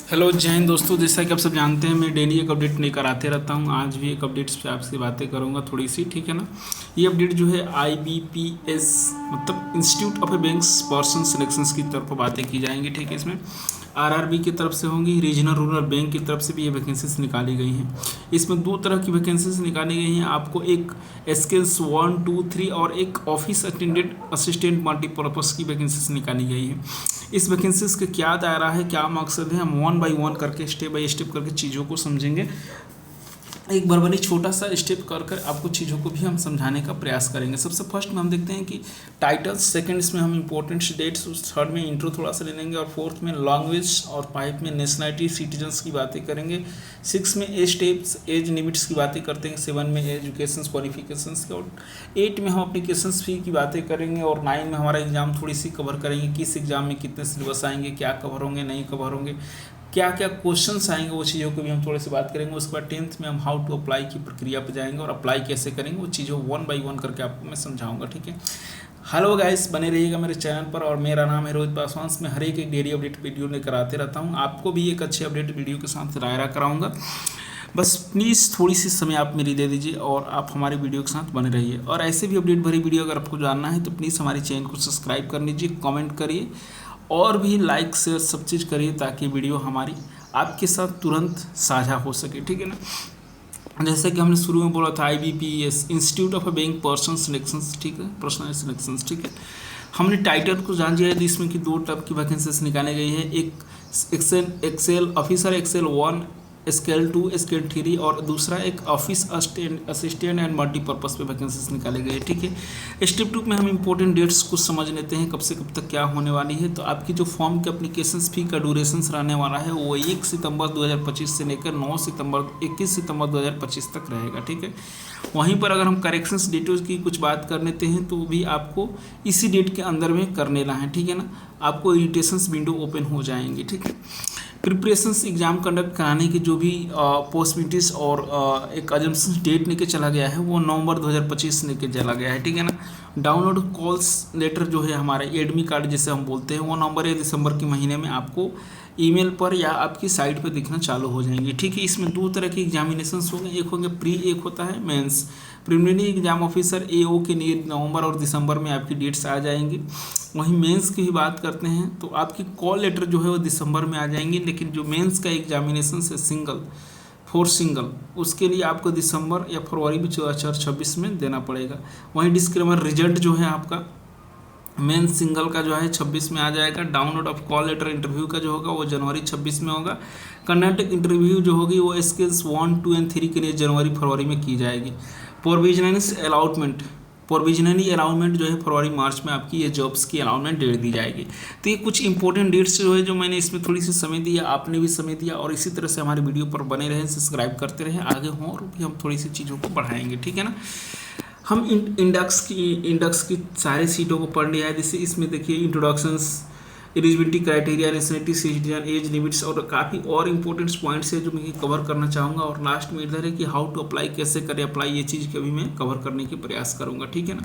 Hello जय हिंद दोस्तों। जैसा कि आप सब जानते हैं मैं डेली एक अपडेट लेकर आते रहता हूं। आज भी एक अपडेट्स पे आपसे बातें करूंगा थोड़ी सी, ठीक है ना। ये अपडेट जो है IBPS मतलब institute of banks person selections की तरफ बातें की जाएंगी, ठीक है। इसमें RRB की तरफ से होंगी, रीजनल रूरल बैंक की तरफ से भी ये वैकेंसीज निकाली गई हैं। इसमें दो तरह की वैकेंसीज निकाली गई हैं। आपको एक स्किल्स 1, 2, 3 और एक ऑफिस अटेंडेंट असिस्टेंट मल्टीपर्पज़ की वैकेंसीज निकाली गई है। इस वैकेंसीज का क्या दायरा है, क्या मकसद है, हम वन बाय वन करके स्टेप बाय स्टेप करके चीज़ों को समझेंगे। एक बरबरी छोटा सा स्टेप कर कर आपको चीज़ों को भी हम समझाने का प्रयास करेंगे। सबसे फर्स्ट में हम देखते हैं कि टाइटल, सेकंड इसमें हम इंपॉर्टेंट डेट्स, थर्ड में इंट्रो थोड़ा सा ले लेंगे और फोर्थ में लैंग्वेज और फाइव में नेशनलिटी सिटीजन्स की बातें करेंगे। सिक्स में एज स्टेप्स, एज लिमिट्स की बातें करते हैं। सेवन में एजुकेशन क्वालिफिकेशंस के, और एट में हम एप्लीकेशंस फी की बातें करेंगे। और नाइन में हमारा एग्जाम थोड़ी सी कवर करेंगे, किस एग्जाम में कितने सिलेबस आएंगे, क्या कवर होंगे, नहीं कवर होंगे, क्या क्या क्वेश्चंस आएंगे, वो चीज़ों को भी हम थोड़े से बात करेंगे। उसके बाद टेंथ में हम हाउ टू अप्लाई की प्रक्रिया पर जाएंगे और अप्लाई कैसे करेंगे, वो चीज़ों वन बाय वन करके आपको मैं समझाऊंगा, ठीक है। हेलो गाइस, बने रहिएगा मेरे चैनल पर। और मेरा नाम है रोहित पासवान। मैं हर एक डेली अपडेट वीडियो लेकर आते रहता हूँ। आपको भी एक अच्छे अपडेट वीडियो के साथ रायरा कराऊंगा। बस प्लीज़ थोड़ी सी समय आप मेरी दे दीजिए और आप हमारी वीडियो के साथ बने रहिए। और ऐसे भी अपडेट भरी वीडियो अगर आपको जानना है तो प्लीज़ हमारे चैनल को सब्सक्राइब कर लीजिए, कमेंट करिए और भी लाइक शेयर सब चीज़ करिए ताकि वीडियो हमारी आपके साथ तुरंत साझा हो सके, ठीक है ना। जैसे कि हमने शुरू में बोला था IBPS institute of bank person selections, ठीक है, पर्सनल सिलेक्शंस, ठीक है। हमने टाइटल को जान लिया है। इसमें कि दो टाइप की वैकेंसीज निकाली गई है। एक excel officer excel 1 scale 2 scale 3 और दूसरा एक ऑफिस असिस्टेंट एंड मल्टीपर्पज़ पे वैकेंसीज निकाले गए, ठीक है। स्टेप 2 में हम इंपॉर्टेंट डेट्स कुछ समझ लेते हैं, कब से कब तक क्या होने वाली है। तो आपकी जो फॉर्म के अप्लीकेशन फी का ड्यूरेशंस रहने वाला है वो 1 सितंबर 2025 से लेकर 21 सितंबर 2025 तक रहेगा, ठीक है। वहीं पर अगर हम करेक्शंस डेटों की कुछ बात कर लेते हैं तो भी आपको इसी डेट के अंदर में कर लेना है, ठीक है ना। आपको इरिटेशंस विंडो ओपन हो जाएंगी, ठीक है। प्रिपरेशंस एग्ज़ाम कंडक्ट कराने की जो भी पॉसिबिलिटीज़ और एक अजम्पशन डेट लेके चला गया है वो नवंबर 2025 लेके चला गया है, ठीक है ना। डाउनलोड कॉल्स लेटर जो है हमारा एडमिट कार्ड जिसे हम बोलते हैं वो नवंबर या दिसंबर के महीने में आपको ईमेल पर या आपकी साइट पर दिखना चालू हो जाएंगे, ठीक है। इसमें दो तरह के एग्जामिनेशंस होंगे, एक होंगे प्री, एक होता है mains. Preliminary exam officer AO के लिए नवंबर और दिसंबर में आपकी डेट्स आ जाएंगी। वहीं मेंस की भी बात करते हैं तो आपकी कॉल लेटर जो है वो दिसंबर में आ जाएंगी, लेकिन जो मेंस का एग्जामिनेशन है सिंगल उसके लिए आपको दिसंबर या फरवरी में 2026 में देना पड़ेगा। वहीं डिस्क्लेमर रिजल्ट जो है आपका मेन सिंगल का जो है 26 में आ जाएगा। Download of call letter interview का जो होगा वो जनवरी 26 में होगा। कंडक्ट इंटरव्यू जो होगी वो स्किल्स 1, 2 एंड 3 के लिए जनवरी फरवरी में की जाएगी। प्रोविजनली अलाउटमेंट जो है फरवरी मार्च में आपकी ये जॉब्स की अलाउटमेंट डेट दी जाएगी। तो ये कुछ इंपॉर्टेंट डेट्स जो है जो मैंने इसमें थोड़ी सी समय दिया, आपने भी समय दिया और इसी तरह से हमारे वीडियो पर बने रहें, सब्सक्राइब करते रहें, आगे हों और भी हम थोड़ी सी चीज़ों को बढ़ाएंगे, ठीक है ना। हम इंडेक्स की सारी सीटों को पढ़ लिया है। जैसे इसमें देखिए introductions, eligibility criteria, nationality, citizen, as limits और काफ़ी और इंपॉर्टेंट पॉइंट्स है जो मैं कवर करना चाहूँगा। और लास्ट में इधर है कि हाउ टू अप्लाई, कैसे करें अप्लाई, ये चीज़ कभी मैं कवर करने की प्रयास करूँगा, ठीक है ना।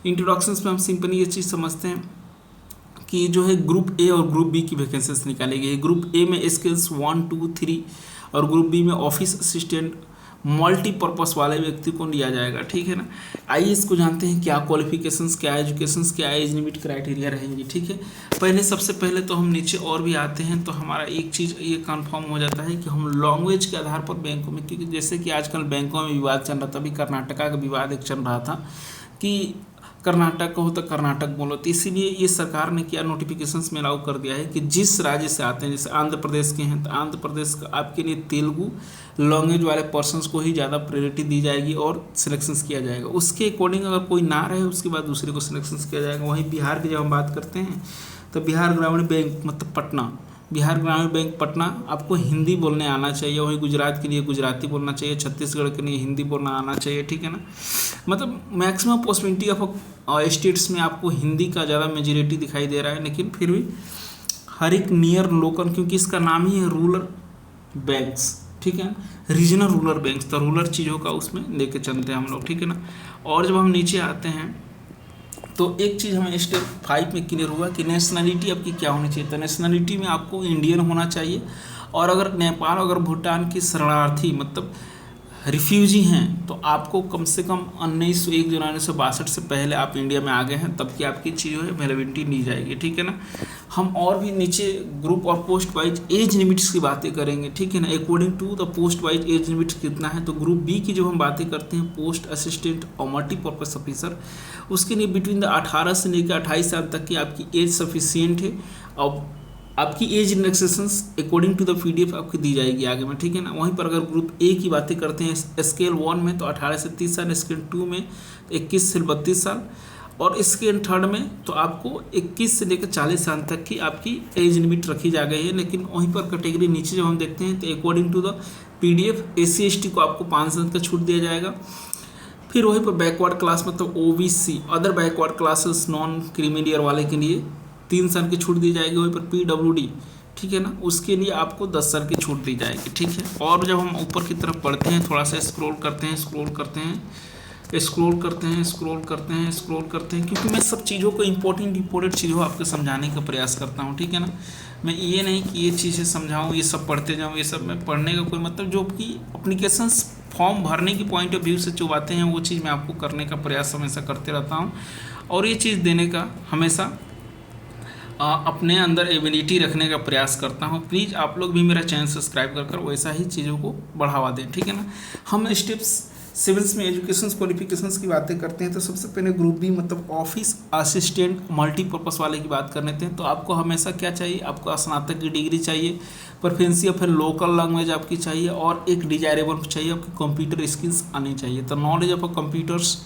इंट्रोडक्शंस में हम सिंपली ये चीज़ समझते हैं कि जो है ग्रुप A और ग्रुप B की वैकेंसीज निकाली गई है। ग्रुप A में स्किल्स 1, 2, 3 और ग्रुप B में ऑफिस असिस्टेंट मल्टीपर्पज़ वाले व्यक्ति को लिया जाएगा, ठीक है ना। आइए इसको जानते हैं, क्या क्वालिफिकेशंस, क्या एजुकेशंस, क्या एज लिमिट क्राइटेरिया रहेंगी, ठीक है। सबसे पहले तो हम नीचे और भी आते हैं तो हमारा एक चीज़ ये कंफर्म हो जाता है कि हम लैंग्वेज के आधार पर बैंकों में, क्योंकि जैसे कि आजकल बैंकों में विवाद चल रहा था, अभी कर्नाटका का विवाद एक चल रहा था कि कर्नाटक का हो तो कर्नाटक बोलो, तो इसीलिए ये सरकार ने क्या नोटिफिकेशंस में अलाउ कर दिया है कि जिस राज्य से आते हैं, जैसे आंध्र प्रदेश के हैं तो आंध्र प्रदेश का आपके लिए तेलुगु लैंग्वेज वाले पर्सनस को ही ज़्यादा प्रायोरिटी दी जाएगी और सिलेक्शंस किया जाएगा। उसके अकॉर्डिंग अगर कोई ना रहे उसके बाद दूसरे को सिलेक्शंस किया जाएगा। वहीं बिहार की जब हम बात करते हैं तो बिहार ग्रामीण बैंक मतलब पटना, बिहार ग्रामीण बैंक पटना आपको हिंदी बोलने आना चाहिए। वहीं गुजरात के लिए गुजराती बोलना चाहिए, छत्तीसगढ़ के लिए हिंदी बोलना आना चाहिए, ठीक है ना। मतलब मैक्सिमम पॉसिबिलिटी ऑफ स्टेट्स में आपको हिंदी का ज़्यादा मेजॉरिटी दिखाई दे रहा है, लेकिन फिर भी हर एक नियर लोकल, क्योंकि इसका नाम ही है रूरल बैंक्स, ठीक है, रीजनल रूरल बैंक्स, तो रूरल चीज़ों का उसमें लेके चलते हैं हम लोग, ठीक है ना। और जब हम नीचे आते हैं तो एक चीज़ हमें स्टेप 5 में क्लियर हुआ कि नेशनलिटी आपकी क्या होनी चाहिए। तो नेशनलिटी में आपको इंडियन होना चाहिए और अगर नेपाल अगर भूटान की शरणार्थी मतलब रिफ्यूजी हैं तो आपको कम से कम 1961 से पहले आप इंडिया में आ गए हैं तब की आपकी चीज़ों है अवेलेबिलिटी दी जाएगी, ठीक है ना। हम और भी नीचे ग्रुप और पोस्ट वाइज एज लिमिट्स की बातें करेंगे, ठीक है ना। According to the post wise age limits कितना है, तो ग्रुप बी की जो हम बातें करते हैं पोस्ट असिस्टेंट और मल्टीपर्पज ऑफिसर, उसके लिए बिटवीन द 18 से लेकर 28 साल तक की आपकी एज सफिशियंट है। और आपकी age relaxations according to the PDF आपकी दी जाएगी आगे में, ठीक है ना। वहीं पर अगर ग्रुप ए की बातें करते हैं स्केल 1 में तो 18 से 30 साल, स्केल 2 में 21 से 32 साल और स्केल 3 में तो आपको 21 से लेकर 40 साल तक की आपकी एज लिमिट रखी जा गई है। लेकिन वहीं पर कैटेगरी नीचे जब हम देखते हैं तो according to the PDF SC/ST को आपको 5 साल का छूट दिया जाएगा। फिर वहीं पर बैकवर्ड क्लास मतलब OBC other backward classes non creamy वाले के लिए 3 साल की छूट दी जाएगी। वहीं पर PWD, ठीक है ना, उसके लिए आपको 10 साल की छूट दी जाएगी, ठीक है। और जब हम ऊपर की तरफ पढ़ते हैं थोड़ा सा स्क्रॉल करते हैं क्योंकि मैं सब चीज़ों को इंपॉर्टेंट चीज़ों आपको समझाने का प्रयास करता हूँ, ठीक है ना। मैं ये नहीं कि ये चीज़ें समझाऊँ ये सब पढ़ते जाऊँ, ये सब मैं पढ़ने का कोई मतलब जो कि एप्लीकेशंस फॉर्म भरने की पॉइंट ऑफ व्यू से जो बातें हैं वो चीज़ मैं आपको करने का प्रयास हमेशा करते रहता हूँ और ये चीज़ देने का हमेशा अपने अंदर एबिलिटी रखने का प्रयास करता हूँ। प्लीज़ आप लोग भी मेरा चैनल सब्सक्राइब कर वैसा ही चीज़ों को बढ़ावा दें, ठीक है ना। हम स्टेप्स सिविल्स में एजुकेशन क्वालिफिकेशंस की बातें करते हैं तो सबसे पहले ग्रुप बी मतलब ऑफिस असिस्टेंट मल्टीपर्पज़ वाले की बात कर लेते हैं। तो आपको हमेशा क्या चाहिए, आपको स्नातक की डिग्री चाहिए, प्रोफिशिएंसी ऑफ लोकल लैंग्वेज आपकी चाहिए और एक डिजायरेबल चाहिए आपकी कंप्यूटर स्किल्स आनी चाहिए। तो knowledge of computers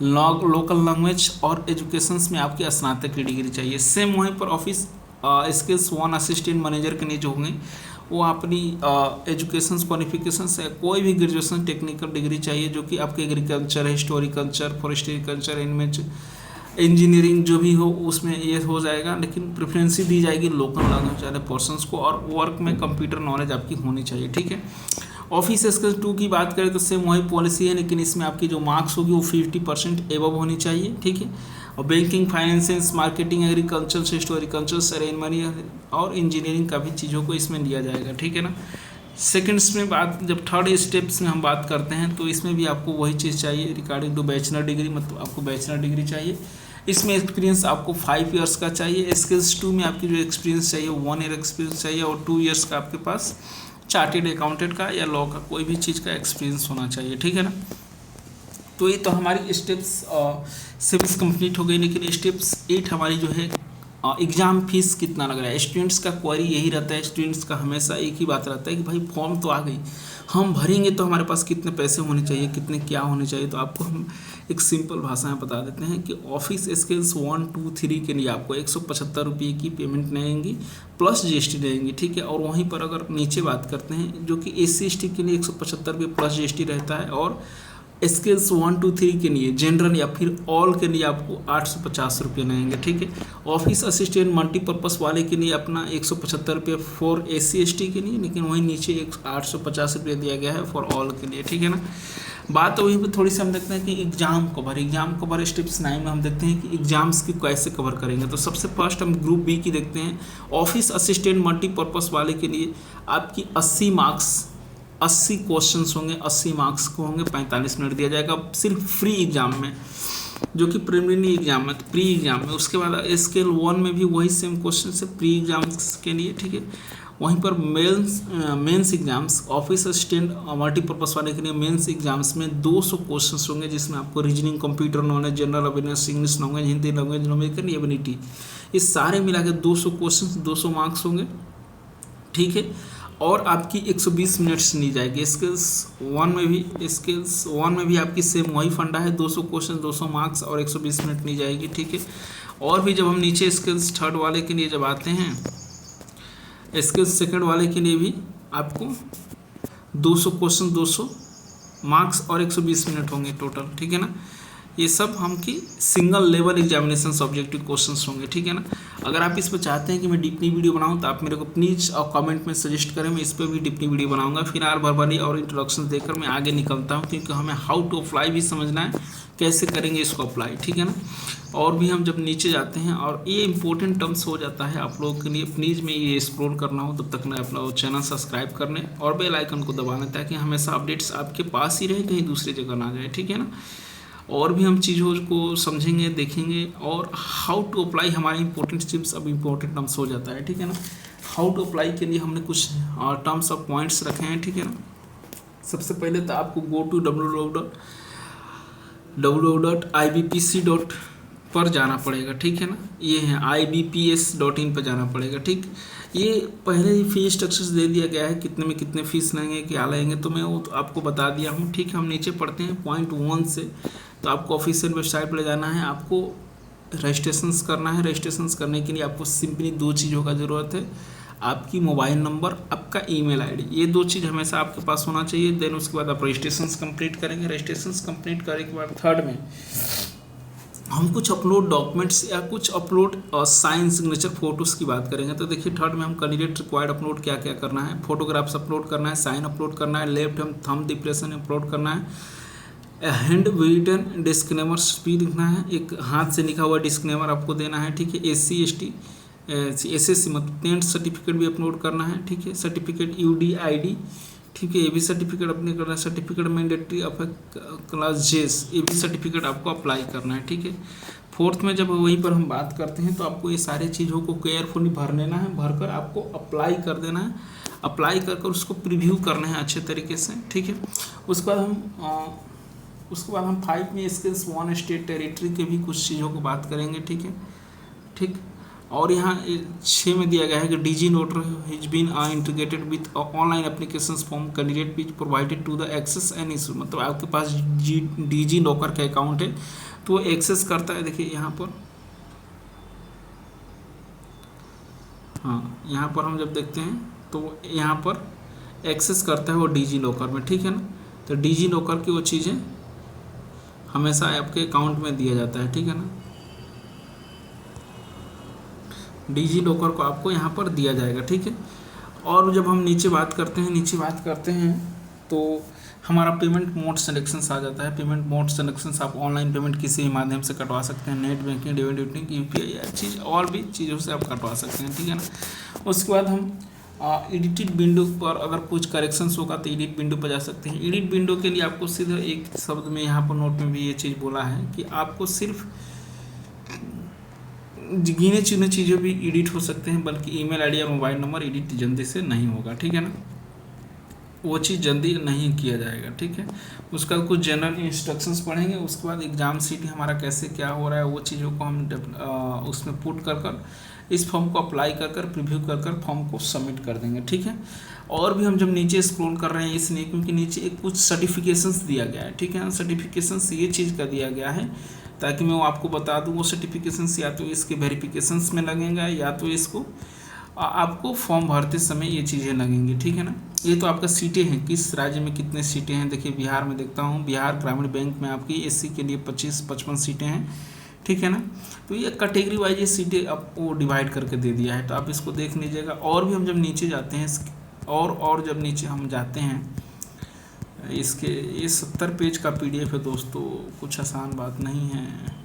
local language और एजुकेशंस में आपकी स्नातक की डिग्री चाहिए। सेम वहीं पर ऑफिस स्किल्स 1 असिस्टेंट मैनेजर के लिए जो होंगे वो अपनी एजुकेशन क्वालिफिकेशन से कोई भी ग्रेजुएशन टेक्निकल डिग्री चाहिए जो कि आपके एग्रीकल्चर हिस्टोरिकल्चर फॉरेस्ट्री कल्चर इनमें इंजीनियरिंग जो भी हो उसमें ये हो जाएगा। लेकिन प्रेफरेंसी दी जाएगी लोकल लैंग्वेज वाले पर्सनस को और वर्क में कंप्यूटर नॉलेज आपकी होनी चाहिए, ठीक है। ऑफिस स्किल्स 2 की बात करें तो सेम वही पॉलिसी है लेकिन इसमें आपकी जो मार्क्स होगी वो 50% एबव होनी चाहिए, ठीक है। और banking finance marketing agriculture horticulture ceremony और इंजीनियरिंग का भी चीज़ों को इसमें लिया जाएगा, ठीक है ना। सेकेंड्स में बात जब थर्ड स्टेप्स में हम बात करते हैं तो इसमें भी आपको वही चीज़ चाहिए रिगार्डिंग टू बैचलर डिग्री, मतलब आपको बैचलर डिग्री चाहिए। इसमें एक्सपीरियंस आपको 5 ईयर्स का चाहिए। स्किल्स 2 में आपकी जो एक्सपीरियंस चाहिए 1 ईयर एक्सपीरियंस चाहिए और 2 ईयर्स का आपके पास चार्टेड अकाउंटेंट का या लॉ का कोई भी चीज़ का एक्सपीरियंस होना चाहिए, ठीक है ना। तो ये तो हमारी स्टेप्स सिविल्स कंप्लीट हो गई। लेकिन स्टेप्स 8 हमारी जो है एग्ज़ाम फीस कितना लग रहा है। स्टूडेंट्स का क्वेरी यही रहता है, स्टूडेंट्स का हमेशा एक ही बात रहता है कि भाई फॉर्म तो आ गई, हम भरेंगे तो हमारे पास कितने पैसे होने चाहिए, कितने क्या होने चाहिए। तो आपको हम एक सिंपल भाषा में बता देते हैं कि ऑफिस स्किल्स 1, 2, 3 के लिए आपको 175 रुपये की पेमेंट रहेंगी प्लस GST रहेंगी, ठीक है। और वहीं पर अगर नीचे बात करते हैं जो कि SC/ST के लिए 175 रुपये प्लस GST रहता है और स्किल्स 1, 2, 3 के लिए जनरल या फिर ऑल के लिए आपको 850 रुपये रहेंगे, ठीक है। ऑफिस असिस्टेंट मल्टीपर्पज़ वाले के लिए अपना 175 रुपये फॉर SC/ST के लिए, लेकिन वहीं नीचे 850 रुपये दिया गया है फॉर ऑल के लिए, ठीक है ना। बात वहीं पर थोड़ी सी हम देखते हैं कि एग्जाम कवर स्टेप्स 9 में हम देखते हैं कि एग्जाम्स की कैसे कवर करेंगे। तो सबसे फर्स्ट हम ग्रुप बी की देखते हैं। ऑफिस असिस्टेंट मल्टीपर्पज़ वाले के लिए आपकी 80 क्वेश्चंस होंगे, 80 मार्क्स को होंगे, 45 मिनट दिया जाएगा सिर्फ फ्री एग्जाम में जो कि प्रिलिमिनरी एग्जाम है, तो प्री एग्जाम में। उसके बाद स्केल 1 में भी वही सेम क्वेश्चन है प्री एग्जाम्स के लिए, ठीक है। वहीं पर mains exams office assistant multipurpose वाले के लिए मेंस एग्जाम्स में 200 क्वेश्चंस होंगे जिसमें आपको reasoning, computer knowledge, general awareness, English language, Hindi language, numerical ability, ये सारे मिला के 200 क्वेश्चन 200 मार्क्स होंगे, ठीक है। और आपकी 120 मिनट्स ली जाएगी। स्किल्स 1 में भी आपकी सेम वही फंडा है, 200 क्वेश्चन 200 मार्क्स और 120 मिनट ली जाएगी, ठीक है। और भी जब हम नीचे स्किल्स 3rd वाले के लिए जब आते हैं, स्किल्स 2nd वाले के लिए भी आपको 200 क्वेश्चन 200 मार्क्स और 120 मिनट होंगे टोटल, ठीक है ना। ये सब हम की single level examination objective questions होंगे, ठीक है ना। अगर आप इस पर चाहते हैं कि मैं डीपली वीडियो बनाऊं तो आप मेरे को प्लीज़ और कमेंट में सजेस्ट करें, मैं इस पर भी डीपली वीडियो बनाऊंगा। फिर भरभरी और इंट्रोडक्शन देकर मैं आगे निकलता हूं क्योंकि हमें हाउ टू अप्लाई भी समझना है कैसे करेंगे इसको अप्लाई, ठीक है ना। और भी हम जब नीचे जाते हैं और ये इंपॉर्टेंट टर्म्स हो जाता है आप लोगों के लिए, प्लीज़ में ये एक्सप्लोर करना हो तब तक मैं अपना चैनल सब्सक्राइब करने और बेल आइकन को दबाना, ताकि हमेशा अपडेट्स आपके पास ही रहे, कहीं दूसरी जगह ना जाए, ठीक है ना। और भी हम चीज़ों को समझेंगे, देखेंगे, और हाउ टू अप्लाई हमारे इंपॉर्टेंट टिप्स अब इंपॉर्टेंट टर्म्स हो जाता है, ठीक है ना। हाउ टू अप्लाई के लिए हमने कुछ टर्म्स ऑफ पॉइंट्स रखे हैं, ठीक है ना। सबसे पहले तो आपको गो टू www.ibpc. पर जाना पड़ेगा, ठीक है ना। ये है ibps.in पर जाना पड़ेगा, ठीक। ये पहले ही फीस स्ट्रक्चर्स दे दिया गया है, कितने में कितने फीस लेंगे, क्या लेंगे, तो मैं वो तो आपको बता दिया हूँ, ठीक है। हम नीचे पढ़ते हैं पॉइंट 1 से। तो आपको ऑफिशियल वेबसाइट पर जाना है, आपको रजिस्ट्रेशंस करना है। रजिस्ट्रेशंस करने के लिए आपको सिंपली 2 चीज़ों का ज़रूरत है, आपकी मोबाइल नंबर, आपका ईमेल आईडी, ये 2 चीज़ हमेशा आपके पास होना चाहिए। देन उसके बाद आप रजिस्ट्रेशंस कंप्लीट करेंगे। रजिस्ट्रेशंस कंप्लीट करने के बाद थर्ड में हम कुछ अपलोड डॉक्यूमेंट्स या कुछ अपलोड साइन सिग्नेचर फोटोज़ की बात करेंगे। तो देखिए थर्ड में हम कैंडिडेट रिक्वायर्ड अपलोड क्या क्या करना है, फोटोग्राफ्स अपलोड करना है, साइन अपलोड करना है, left hand thumb depression upload करना है, हैंड रिटन डिस्क्लेमर भी लिखना है, एक हाथ से लिखा हुआ डिस्क्लेमर आपको देना है, ठीक है। SC ST SSC मतलब टेंथ सर्टिफिकेट भी अपलोड करना है, ठीक है। सर्टिफिकेट UDID, ठीक है, ये भी सर्टिफिकेट अपने करना है। सर्टिफिकेट मैंडेटरी ऑफ क्लास जेस, ये भी सर्टिफिकेट आपको अप्लाई करना है, ठीक है। फोर्थ में जब वहीं पर हम बात करते हैं तो आपको ये सारी चीज़ों को केयरफुली भर लेना है, भरकर आपको अप्लाई कर देना है। अप्लाई कर कर उसको प्रीव्यू करना है अच्छे तरीके से, ठीक है। उसके बाद हम 5 में स्किल्स 1 स्टेट टेरिटरी के भी कुछ चीज़ों को बात करेंगे, ठीक है, ठीक। और यहाँ 6 में दिया गया है कि DG नोटर has been integrated with online application form candidate which provided to the access and issue, मतलब आपके पास DG लॉकर का अकाउंट है तो वो एक्सेस करता है। देखिए यहाँ पर, हाँ यहाँ पर हम जब देखते हैं तो यहाँ पर एक्सेस करता है वो DG लॉकर में, ठीक है ना। तो DG लॉकर की वो चीज़ें हमेशा आपके अकाउंट में दिया जाता है, ठीक है ना। DG लॉकर को आपको यहाँ पर दिया जाएगा, ठीक है। और जब हम नीचे बात करते हैं तो हमारा पेमेंट मोड सिलेक्शंस आ जाता है। पेमेंट मोड सिलेक्शंस आप ऑनलाइन पेमेंट किसी भी माध्यम से कटवा सकते हैं, net banking, debit banking, UPI या चीज़ और भी चीज़ों से आप कटवा सकते हैं, ठीक है ना। उसके बाद हम एडिटेड विंडो पर अगर कुछ करेक्शंस होगा तो एडिट विंडो पर जा सकते हैं। एडिट विंडो के लिए आपको सीधा एक शब्द में यहाँ पर नोट में भी ये चीज़ बोला है कि आपको सिर्फ गिने चुने चीज़ें भी एडिट हो सकते हैं, बल्कि ईमेल आईडी या मोबाइल नंबर एडिट जल्दी से नहीं होगा, ठीक है ना। वो चीज़ जल्दी नहीं किया जाएगा, ठीक है। उसका कुछ जनरल इंस्ट्रक्शंस पढ़ेंगे। उसके बाद एग्ज़ाम सीट हमारा कैसे क्या हो रहा है वो चीज़ों को हम उसमें पुट कर इस फॉर्म को अप्लाई कर प्रीव्यू कर फॉर्म को सबमिट कर देंगे, ठीक है। और भी हम जब नीचे स्क्रॉल कर रहे हैं इसलिए क्योंकि नीचे एक कुछ सर्टिफिकेशंस दिया गया है, ठीक है। सर्टिफिकेशंस ये चीज़ का दिया गया है ताकि मैं वो आपको बता दूँ, वो सर्टिफिकेशंस या तो इसके वेरिफिकेशंस में लगेगा या तो इसको आपको फॉर्म भरते समय ये चीज़ें लगेंगी, ठीक है ना। ये तो आपका सीटें हैं, किस राज्य में कितने सीटें हैं। देखिए बिहार में देखता हूँ, बिहार ग्रामीण बैंक में आपकी SC के लिए 25-55 सीटें हैं, ठीक है ना। तो ये कैटेगरी वाइज ये सीटें आपको डिवाइड करके दे दिया है, तो आप इसको देख लीजिएगा। और भी हम जब नीचे जाते हैं और जब नीचे हम जाते हैं इसके, ये 70 पेज का PDF है दोस्तों, कुछ आसान बात नहीं है।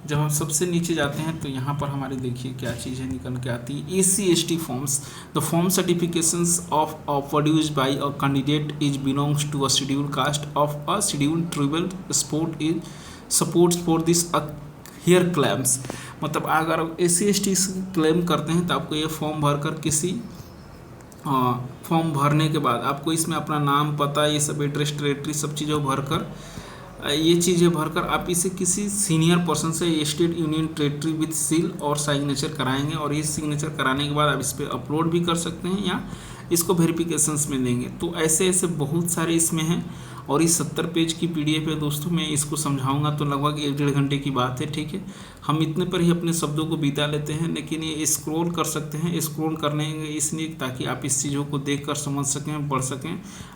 जब हम सबसे नीचे जाते हैं तो यहाँ पर हमारे देखिए क्या चीज़ें निकल के आती है। SC ST forms, the form certifications of produced by a candidate is belongs to a schedule caste of a schedule tribal sport is supports for this here claims, मतलब अगर SC ST क्लेम करते हैं तो आपको ये form भरकर form भरने के बाद आपको इसमें अपना नाम, पता, ये सब एड्रेस, टेरिटरी सब चीज़ें भरकर आप इसे किसी सीनियर पर्सन से state union territory with seal और सिग्नेचर कराएंगे। और ये सिग्नेचर कराने के बाद आप इस पर अपलोड भी कर सकते हैं या इसको वेरिफिकेशंस में देंगे। तो ऐसे ऐसे बहुत सारे इसमें हैं और इस 70 पेज की PDF है दोस्तों। मैं इसको समझाऊंगा तो लगभग 1-1.5 घंटे की बात है, ठीक है। हम इतने पर ही अपने शब्दों को बिता लेते हैं, लेकिन ये स्क्रॉल कर सकते हैं। स्क्रॉल करने इसलिए ताकि आप इस चीज़ों को देखकर समझ सकें, पढ़ सकें।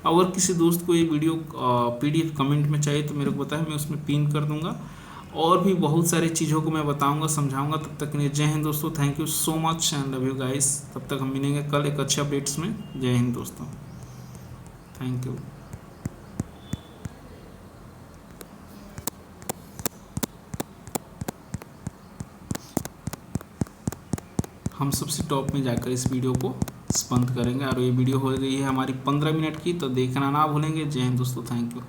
अगर किसी दोस्त को ये वीडियो PDF कमेंट में चाहिए तो मेरे को बताएं, मैं उसमें पिन कर दूँगा। और भी बहुत सारी चीज़ों को मैं बताऊंगा, समझाऊंगा। तब तक के लिए जय हिंद दोस्तों, thank you so much and love you guys. तब तक हम मिलेंगे कल एक अच्छे अपडेट्स में। जय हिंद दोस्तों, थैंक यू। हम सबसे टॉप में जाकर इस वीडियो को बंद करेंगे। और ये वीडियो हो गई है हमारी 15 मिनट की, तो देखना ना भूलेंगे। जय हिंद दोस्तों, थैंक यू।